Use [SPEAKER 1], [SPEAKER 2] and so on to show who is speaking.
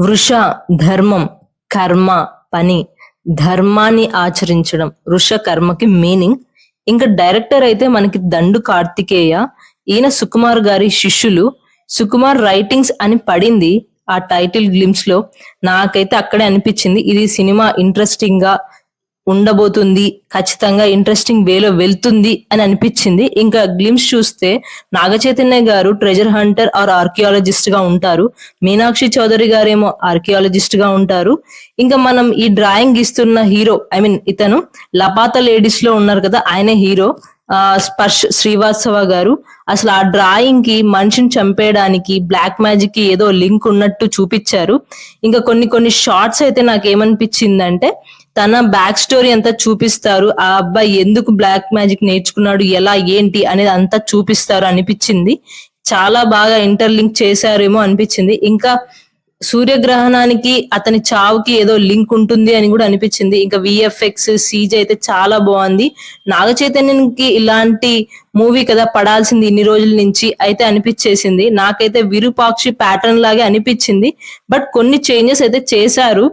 [SPEAKER 1] వృష ధర్మం, కర్మ పని, ధర్మాన్ని ఆచరించడం వృష కర్మకి మీనింగ్. ఇంకా డైరెక్టర్ అయితే మనకి దండు కార్తికేయ. ఈయన సుకుమార్ గారి శిష్యులు. సుకుమార్ రైటింగ్స్ అని పడింది ఆ టైటిల్ గ్లిమ్స్ లో. నాకైతే అక్కడే అనిపించింది ఇది సినిమా ఇంట్రెస్టింగ్ గా ఉండబోతుంది, ఖచ్చితంగా ఇంట్రెస్టింగ్ వేలో వెళ్తుంది అని అనిపించింది. ఇంకా గ్లిమ్స్ చూస్తే నాగ చైతన్య గారు ట్రెజర్ హంటర్ ఆర్ ఆర్కియాలజిస్ట్ గా ఉంటారు, మీనాక్షి చౌదరి గారేమో ఆర్కియాలజిస్ట్ గా ఉంటారు. ఇంకా మనం ఈ డ్రాయింగ్ ఇస్తున్న హీరో, ఐ మీన్ ఇతను లపాత లేడీస్ లో ఉన్నారు కదా, ఆయనే హీరో స్పర్శ్ శ్రీవాత్సవ గారు. అసలు ఆ డ్రాయింగ్ కి మనిషిని చంపేయడానికి బ్లాక్ మ్యాజిక్ కి ఏదో లింక్ ఉన్నట్టు చూపించారు. ఇంకా కొన్ని కొన్ని షార్ట్స్ అయితే నాకు ఏమనిపించిందంటే తన బ్యాక్ స్టోరీ అంతా చూపిస్తారు, ఆ అబ్బాయి ఎందుకు బ్లాక్ మ్యాజిక్ నేర్చుకున్నాడు, ఎలా ఏంటి అనేది అంతా చూపిస్తారు అనిపించింది. చాలా బాగా ఇంటర్లింక్ చేశారేమో అనిపించింది. ఇంకా సూర్యగ్రహణానికి అతని చావుకి ఏదో లింక్ ఉంటుంది అని కూడా అనిపించింది. ఇంకా విఎఫ్ఎక్స్ సీజీ అయితే చాలా బాగుంది. నాగ చైతన్యానికి ఇలాంటి మూవీ కదా పడాల్సింది ఇన్ని రోజుల నుంచి అయితే అనిపించేసింది. నాకైతే విరూపాక్షి ప్యాటర్న్ లాగే అనిపించింది. బట్ కొన్ని చేంజెస్ అయితే చేశారు.